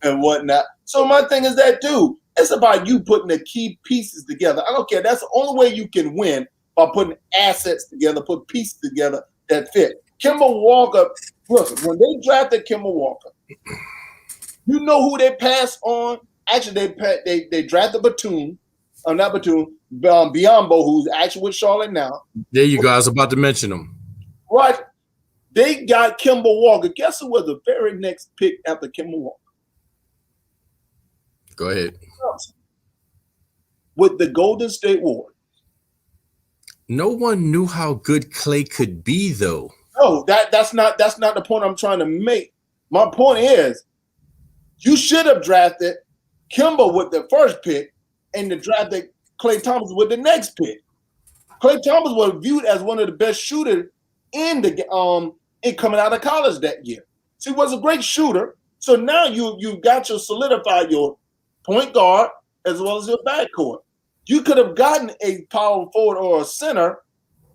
and whatnot. So my thing is that, dude, it's about you putting the key pieces together. I don't care. That's the only way you can win, by putting assets together, put pieces together that fit. Kemba Walker, look, when they drafted Kemba Walker, you know who they passed on? Actually, they drafted Batum. Not Batum, Biyombo, who's actually with Charlotte now. There you go. I was about to mention him. Right. They got Kemba Walker. Guess who was the very next pick after Kemba Walker? Go ahead. With the Golden State Warriors. No one knew how good Clay could be, though. No, that's not the point I'm trying to make. My point is, you should have drafted Kemba with the first pick and drafted Klay Thompson with the next pick. Klay Thompson was viewed as one of the best shooters in coming out of college that year. So he was a great shooter. So now you've got to solidify your point guard as well as your backcourt. You could have gotten a power forward or a center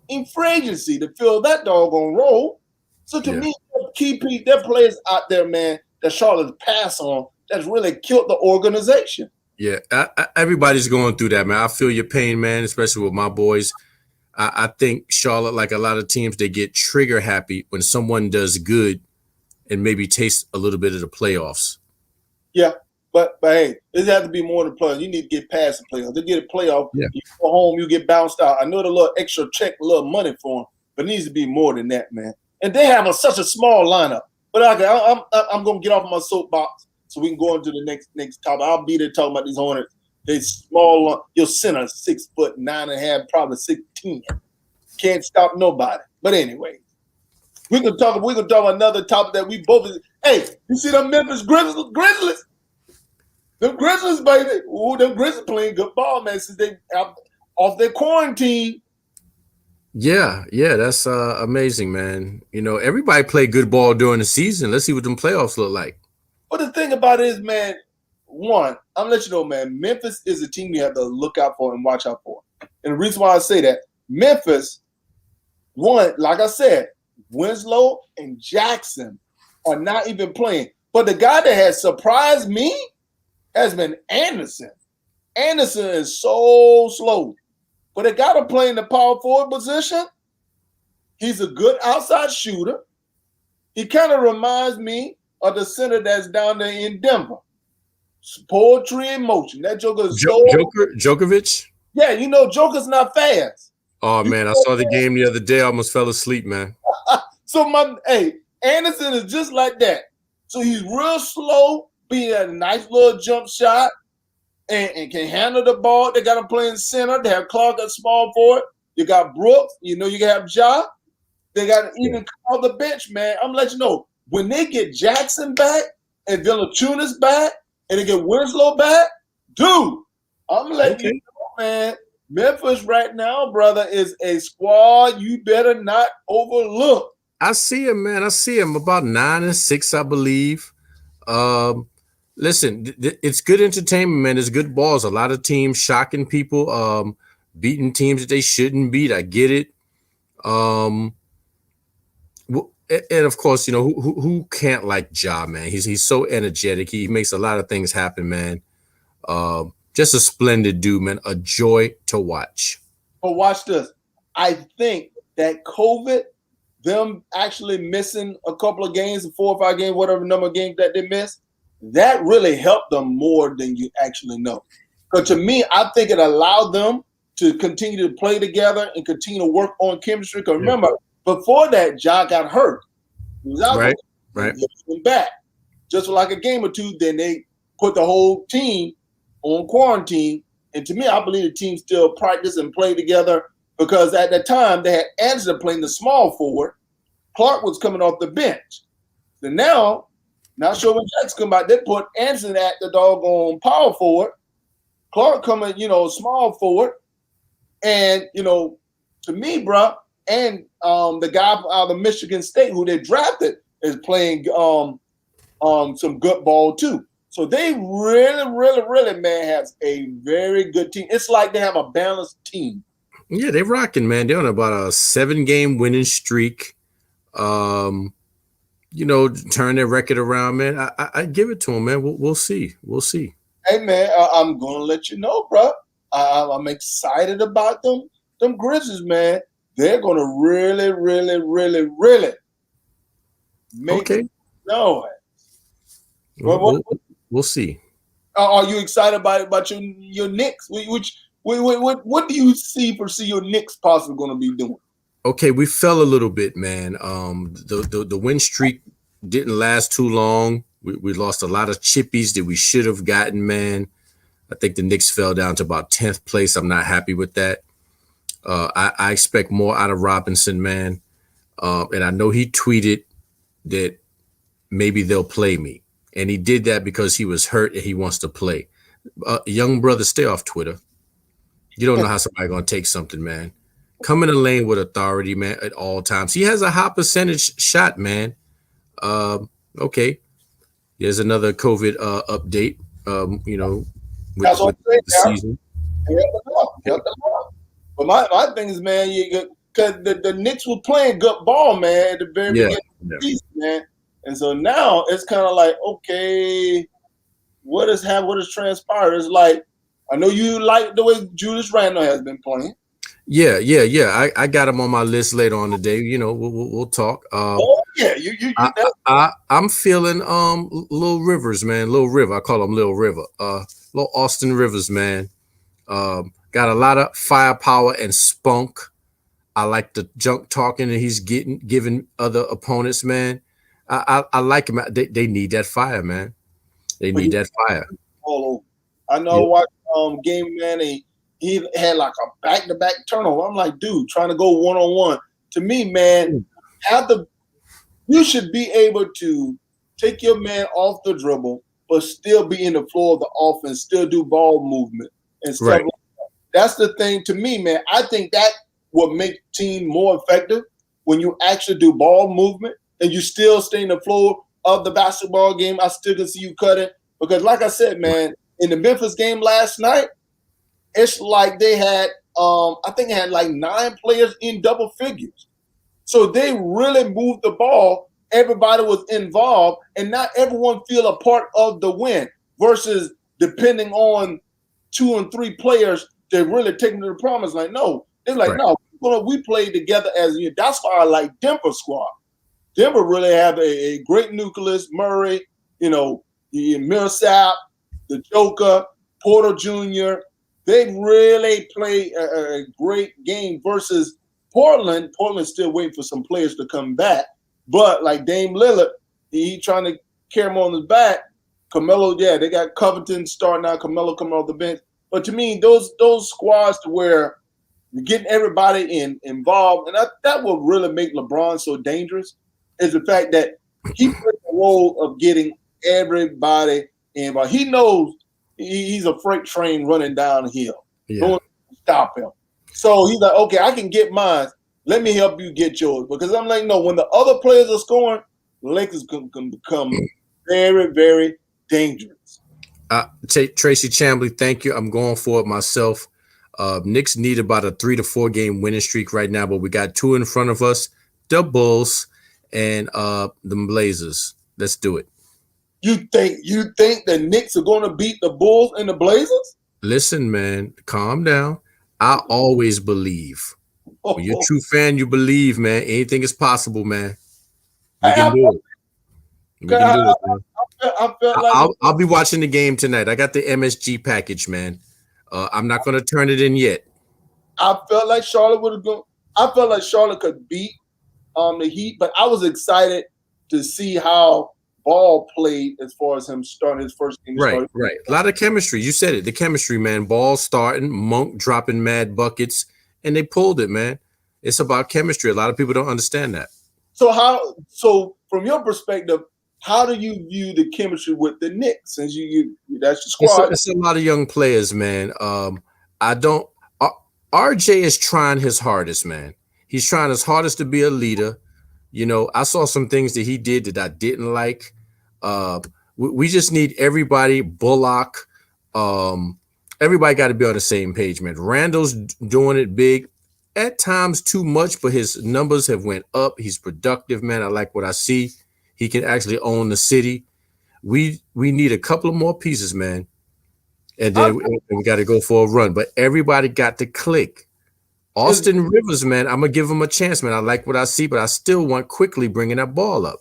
in free agency to fill that doggone role. So to me, there are players out there, man, that Charlotte's pass on that's really killed the organization. Yeah, everybody's going through that, man. I feel your pain, man, especially with my boys. I think Charlotte, like a lot of teams, they get trigger happy when someone does good and maybe taste a little bit of the playoffs. Yeah, but hey, it has to be more than playoffs. You need to get past the playoffs. To get a playoff, you go home, you get bounced out. I know the little extra check, a little money for them, but it needs to be more than that, man. And they have such a small lineup. But I'm going to get off my soapbox so we can go into the next topic. I'll be there talking about these Hornets. They small. Your center 6'9.5", probably 6'10". Can't stop nobody. But anyway, we can talk another topic that we both. Hey, you see them Memphis Grizzlies? Them Grizzlies, baby. Ooh, them Grizzlies playing good ball, man. Since they off their quarantine. Yeah, that's amazing, man. You know, everybody play good ball during the season. Let's see what them playoffs look like. But the thing about it is, man, one, I'm gonna let you know, man, Memphis is a team you have to look out for and watch out for. And the reason why I say that, Memphis, one, like I said, Winslow and Jackson are not even playing. But the guy that has surprised me has been Anderson. Anderson is so slow. But they got him playing the power forward position. He's a good outside shooter. He kind of reminds me of the center that's down there in Denver. Poetry in motion. That Joker is Djokovic? Yeah, you know, Joker's not fast. Oh, man, I saw the game the other day. I almost fell asleep, man. So, Anderson is just like that. So he's real slow, being a nice little jump shot, and can handle the ball. They got him playing center. They have Clark at small forward. You got Brooks. You know, you have Ja. They got even call the bench, man. I'm letting you know, when they get Jackson back and Valanciunas back and they get Winslow back, dude, I'm letting you know, man, Memphis right now, brother, is a squad you better not overlook. I see him, man. I see him about 9-6, I believe. Listen, it's good entertainment, man. It's good balls. A lot of teams shocking people, beating teams that they shouldn't beat. I get it. And of course, you know, who can't like Ja, man? He's so energetic. He makes a lot of things happen, man. Just a splendid dude, man. A joy to watch. But watch this. I think that COVID, them actually missing a couple of games, 4 or 5 games, whatever number of games that they missed, that really helped them more than you actually know. Because to me, I think it allowed them to continue to play together and continue to work on chemistry. Because remember, before that, Ja got hurt. He was out Right, there. right. He came back. Just for like a game or two, then they put the whole team on quarantine. And to me, I believe the team still practice and play together because at that time they had Anderson playing the small forward. Clark was coming off the bench. And now, not sure when Jackson come back, they put Anderson at the doggone power forward. Clark coming, small forward. And, to me, bro, and the guy out of Michigan State who they drafted is playing some good ball too. So they really, really, really, man, have a very good team. It's like they have a balanced team. Yeah, they're rocking, man. They're on about a 7-game winning streak. Turn their record around, man. I give it to them, man. We'll see. We'll see. Hey, man, I'm gonna let you know, bro. I'm excited about them. Them Grizzlies, man. They're gonna really, really, really, really make it known. We'll see. Are you excited about your Knicks? What do you foresee your Knicks possibly going to be doing? Okay, we fell a little bit, man. The win streak didn't last too long. We lost a lot of chippies that we should have gotten, man. I think the Knicks fell down to about 10th place. I'm not happy with that. I expect more out of Robinson, man. And I know he tweeted that maybe they'll play me. And he did that because he was hurt and he wants to play. Young brother, stay off Twitter. You don't know how somebody going to take something, man. Come in the lane with authority, man, at all times. He has a high percentage shot, man. Okay. Here's another COVID update, with the season. But my thing is, man, because the Knicks were playing good ball, man, at the very beginning of the season, man. And so now it's kind of like, okay, what has transpired? It's like, I know you like the way Julius Randle has been playing. Yeah. I got him on my list later on today. We'll talk. I'm feeling Lil Rivers, man. Lil River. I call him Lil River. Lil Austin Rivers, man. Got a lot of firepower and spunk. I like the junk talking that he's giving other opponents, man. I like him. They need that fire, man. They need that fire. I know what game, man. He had like a back-to-back turnover. I'm like, dude, trying to go one-on-one. To me, man, you should be able to take your man off the dribble, but still be in the floor of the offense, still do ball movement and stuff like that. That's the thing to me, man. I think that will make team more effective when you actually do ball movement and you still stay in the floor of the basketball game. I still can see you cutting because, like I said, man, in the Memphis game last night, it's like they had, I think they had like 9 players in double figures. So they really moved the ball. Everybody was involved, and not everyone feel a part of the win versus depending on 2 and 3 players that really taking to the promise. Like, no, they're like, no, we play together as a unit. That's why I like Denver squad. Denver really have a great nucleus. Murray, Millsap, the Joker, Porter Jr. They really play a great game versus Portland. Portland's still waiting for some players to come back. But like Dame Lillard, he trying to carry him on his back. Carmelo, they got Covington starting out. Carmelo coming off the bench. But to me, those squads to where you're getting everybody involved, and that will really make LeBron so dangerous, is the fact that he plays the role of getting everybody involved. He knows he's a freight train running downhill. No one can stop him. So he's like, okay, I can get mine. Let me help you get yours. Because I'm like, no, when the other players are scoring, the Lakers can become very, very dangerous. Tracy Chambly, thank you. I'm going for it myself. Knicks need about a 3 to 4 game winning streak right now, but we got 2 in front of us, the Bulls and the Blazers. Let's do it. You think the Knicks are going to beat the Bulls and the Blazers? Listen, man, calm down. I always believe. When you're a true fan, you believe, man. Anything is possible, man. We can do it. We can do it, man. I felt like I'll be watching the game tonight. I got the MSG package, man. I'm not going to turn it in yet. I felt like Charlotte would have gone. I felt like Charlotte could beat the Heat, but I was excited to see how Ball played as far as him starting his first game. Right. A lot of chemistry. You said it. The chemistry, man. Ball starting, Monk dropping mad buckets, and they pulled it, man. It's about chemistry. A lot of people don't understand that. So from your perspective, how do you view the chemistry with the Knicks? Since you that's your squad. It's a lot of young players, man. RJ is trying his hardest, man. He's trying his hardest to be a leader. You know, I saw some things that he did that I didn't like. We just need everybody, Bullock. Everybody got to be on the same page, man. Randall's doing it big. At times too much, but his numbers have went up. He's productive, man. I like what I see. He can actually own the city. We need a couple of more pieces, man. And then we got to go for a run. But everybody got to click. Austin Rivers, man, I'm going to give him a chance, man. I like what I see, but I still want quickly bringing that ball up.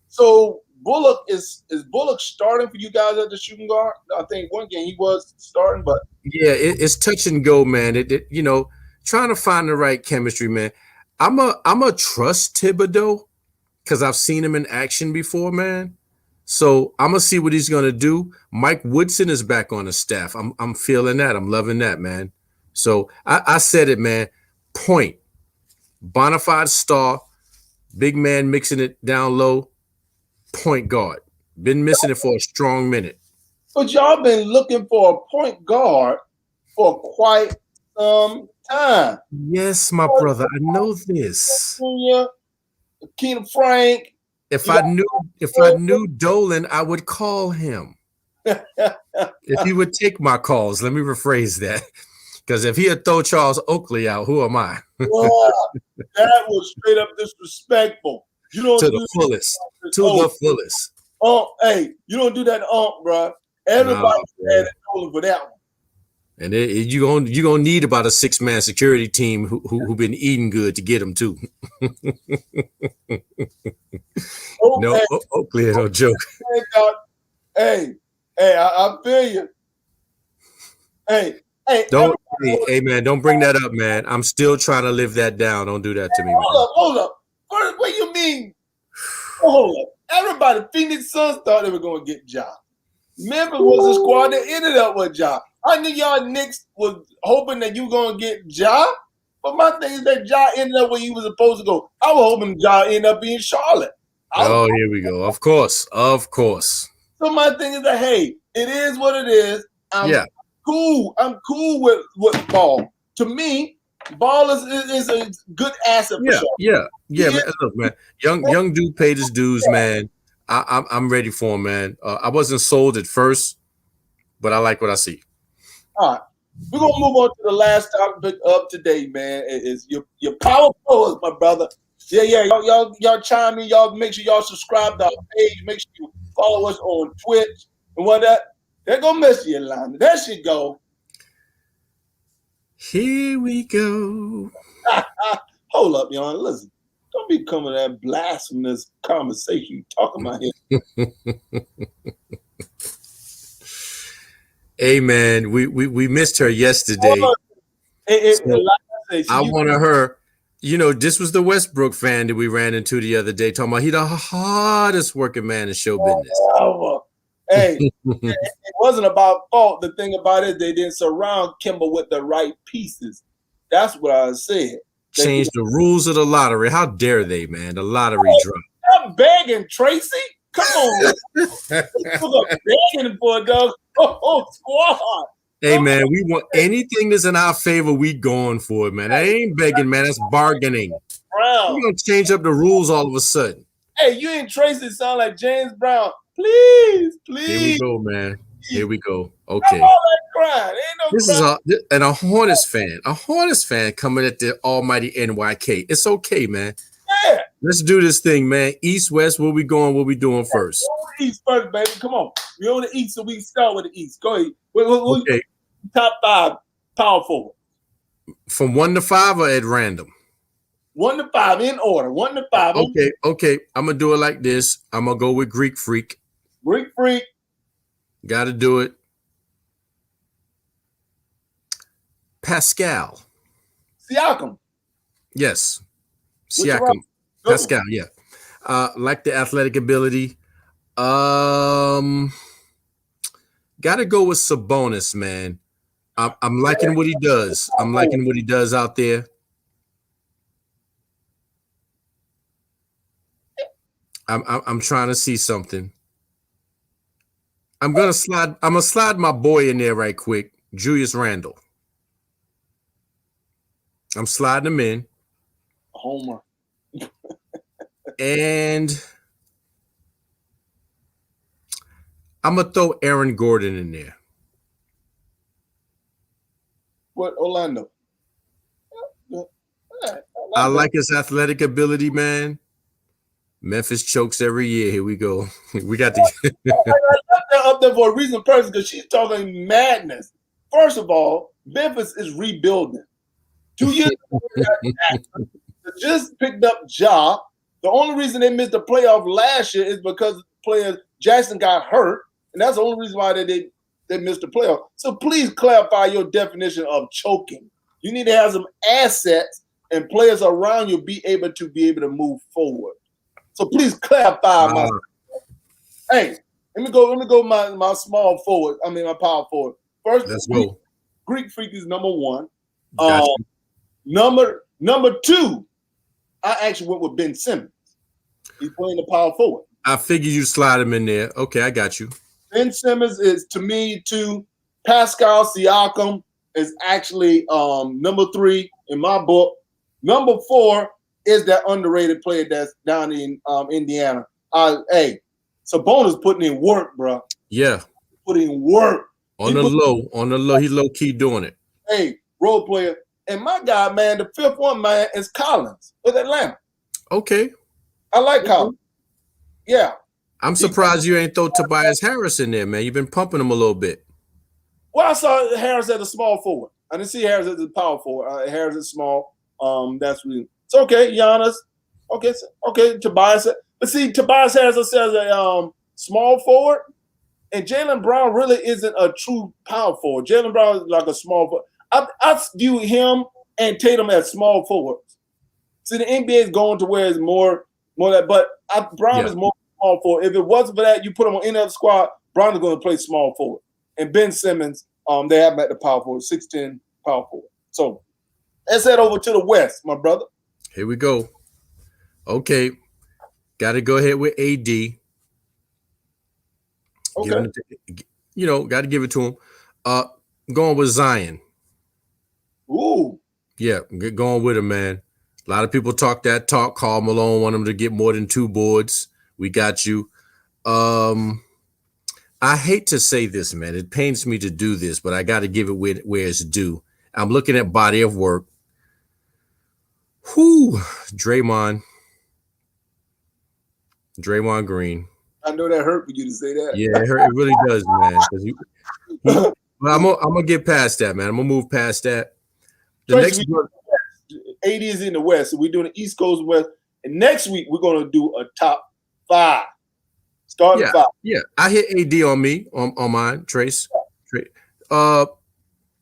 So Bullock is Bullock starting for you guys at the shooting guard? I think one game he was starting, but yeah, it's touch and go, man. You know, trying to find the right chemistry, man. I'm a trust Thibodeau because I've seen him in action before, man. So I'm gonna see what he's gonna do. Mike Woodson is back on the staff. I'm feeling that. I'm loving that, man. So I said it, man. Point, bonafide star, big man mixing it down low. Point guard. Been missing it for a strong minute. But y'all been looking for a point guard for quite some time. Yes, my brother. I know this. Keenan Frank. If I knew Dolan, I would call him. If he would take my calls, let me rephrase that. Because if he had throw Charles Oakley out, who am I? Wow, that was straight up disrespectful. You don't to the fullest. To the fullest. Oh, hey, you don't do that, bro. Everybody had it Dolan for that one. And you're gonna need about a 6-man security team who been eating good to get him too. No, Oakley, no joke. Hey, I feel you. Hey, man, don't bring that up, man. I'm still trying to live that down. Don't do that to me. Hold up. What you mean? Hold up. Everybody, Phoenix Suns thought they were going to get Ja. Memphis was a squad that ended up with Ja. I knew y'all Knicks was hoping that you were going to get Ja. But my thing is that Ja ended up where he was supposed to go. I was hoping Ja ended up being Charlotte. Here we go. Of course. So my thing is that, hey, it is what it is. I'm cool with Ball. To me, Ball is a good asset. For sure. Yeah, man. Look, man, young dude paid his dues, man. I'm ready for him, man. I wasn't sold at first, but I like what I see. All right, we're gonna move on to the last topic of today, man. Is your power forwards, my brother. Yeah. Y'all chime in. Y'all make sure y'all subscribe to our page. Make sure you follow us on Twitch and what that. They're gonna miss you, Atlanta. There she go. Here we go. Hold up, y'all. Listen, don't be coming that blasphemous conversation you talking about here. Hey, man, we missed her yesterday. I wanted her. You know, this was the Westbrook fan that we ran into the other day, talking about he the hardest working man in show business. Hey, it wasn't about fault. The thing about it, they didn't surround Kimber with the right pieces. That's what I said. Change the rules of the lottery. How dare they, man? The lottery dropped. I'm begging, Tracy. Come on. Begging for a dog. Squad. Hey, man, we want anything that's in our favor, we going for it, man. I ain't begging, man. That's bargaining. Brown. We're going to change up the rules all of a sudden. Hey, you and Tracy sound like James Brown. Please. Here we go, man. Here we go. Okay. This is a Hornets fan. A Hornets fan coming at the almighty NYK. It's okay, man. Yeah. Let's do this thing, man. East, West, where we going? What we doing first? East first, baby. Come on. We on the East, so we start with the East. Go ahead. Okay. Top 5 power forward. From 1 to 5 or at random? 1 to 5 in order. 1 to 5. Okay. I'm gonna do it like this. I'm gonna go with Greek Freak. Greek Freak. Got to do it. Pascal. Siakam. Yes. Which Siakam. one? Good Pascal. one. Yeah. Like the athletic ability. Got to go with Sabonis, man. I'm liking what he does. I'm liking what he does out there. I'm trying to see something. I'm gonna slide my boy in there right quick. Julius Randle. I'm sliding him in. Homer. And I'm gonna throw Aaron Gordon in there. What, Orlando? I like his athletic ability, man. Memphis chokes every year. Here we go. We got to I left that up there for a reason, person, because she's talking madness. First of all, Memphis is rebuilding. 2 years ago, they just picked up Ja. The only reason they missed the playoff last year is because player Jackson got hurt, and that's the only reason why they missed the playoff. So please clarify your definition of choking. You need to have some assets and players around you be able to move forward. So please clarify my. Hey, let me go my small forward. I mean my power forward. First, let's go. Greek Freak is number 1. Gotcha. Number 2, I actually went with Ben Simmons. He's playing the power forward. I figured you slide him in there. Okay, I got you. Ben Simmons is, to me, 2. Pascal Siakam is actually number 3 in my book. Number 4 is that underrated player that's down in Indiana. Hey, Sabonis putting in work, bro. Yeah. Putting in work. On the low, he low key doing it. Hey, role player. And my guy, man, the 5th one, man, is Collins with Atlanta. Okay. I like Collins. Yeah. I'm surprised you ain't throw Tobias Harris in there, man. You've been pumping him a little bit. Well, I saw Harris as a small forward. I didn't see Harris as a power forward. Harris is small. That's really it's okay. Giannis. Okay. Tobias. But see, Tobias Harris as a small forward, and Jaylen Brown really isn't a true power forward. Jaylen Brown is like a small forward. I view him and Tatum as small forwards. See, the NBA is going to where it's more that, but Brown is more small forward. If it wasn't for that, you put him on any other squad, Brown is going to play small forward. And Ben Simmons, they have him at the power forward, 6'10" power forward. So let's head over to the West, my brother. Here we go. Okay. Got to go ahead with AD. Okay. Got to give it to him. Going with Zion. Ooh. Yeah, going with him, man. A lot of people talk that talk. Karl Malone want him to get more than 2 boards. We got you. I hate to say this, man. It pains me to do this, but I got to give it where it's due. I'm looking at body of work. Draymond Green. I know that hurt for you to say that. Yeah, it really does, man. But I'm gonna get past that, man. I'm gonna move past that. AD is in the West, so we're doing the East Coast West, and next week we're gonna do a top 5. Starting 5. Yeah, I hit AD on me on mine. Trace.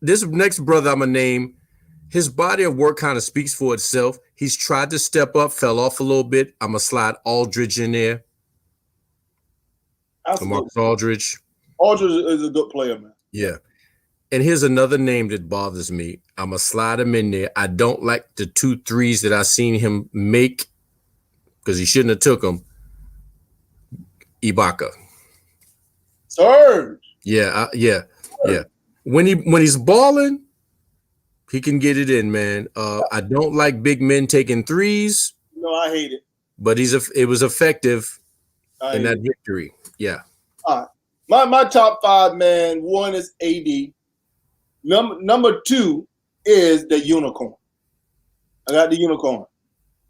This next brother I'm gonna name. His body of work kind of speaks for itself. He's tried to step up, fell off a little bit. I'm gonna slide Aldridge in there. Marcus Aldridge. Aldridge is a good player, man. Yeah. And here's another name that bothers me. I'm going to slide him in there. I don't like the 2 threes that I seen him make because he shouldn't have took them. Ibaka. Serge. Yeah. When he's balling, he can get it in, man. I don't like big men taking threes. No, I hate it. But it was effective in that victory. Yeah. All right. My top 5, man. 1 is AD. Number 2 is the unicorn. I got the unicorn.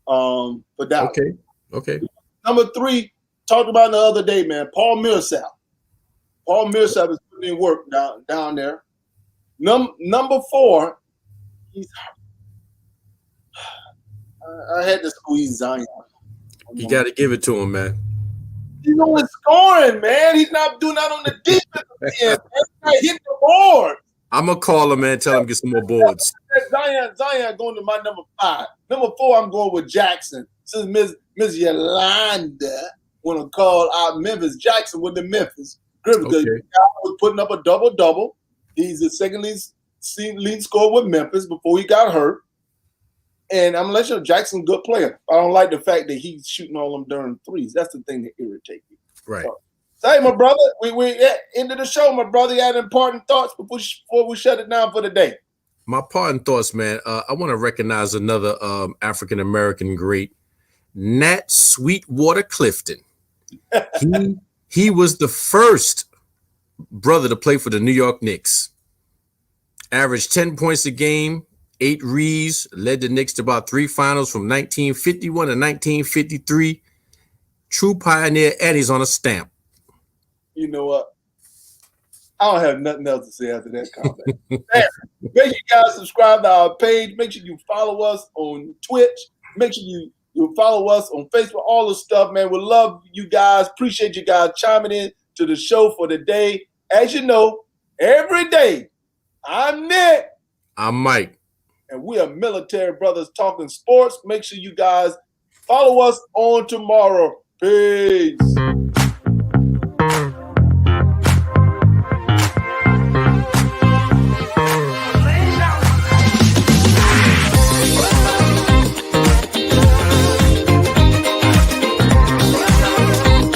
For that. Okay. Number 3, talked about the other day, man. Paul Millsap. Paul Millsap is putting in work down there. Number 4, He's. I had to squeeze Zion. You got to give it to him, man. He's only scoring, man. He's not doing that on the defensive end. He's not hitting the board. I'm gonna call him, man. Tell him get some more boards. Zion going to my number 5. Number 4, I'm going with Jackson. Since Miss Yolanda want to call out Memphis, Jackson with the Memphis Grizzlies. Okay. The guy was putting up a double-double. He's the second lead scorer with Memphis before he got hurt. And I'm going to let you know, Jackson's a good player. I don't like the fact that he's shooting all them darn threes. That's the thing that irritates me. Right. So, hey, my brother, we at end of the show, my brother. You had important thoughts before we shut it down for the day. My parting thoughts, man. I want to recognize another African-American great, Nat Sweetwater Clifton. He was the first brother to play for the New York Knicks. Averaged 10 points a game, 8 rees, led the Knicks to about 3 finals from 1951 to 1953. True pioneer, and he's on a stamp. You know what? I don't have nothing else to say after that comment. Make sure you guys subscribe to our page. Make sure you follow us on Twitch. Make sure you follow us on Facebook. All the stuff, man. We love you guys. Appreciate you guys chiming in to the show for the day. As you know, every day, I'm Nick. I'm Mike. And we are Military Brothers talking sports. Make sure you guys follow us on tomorrow. Peace.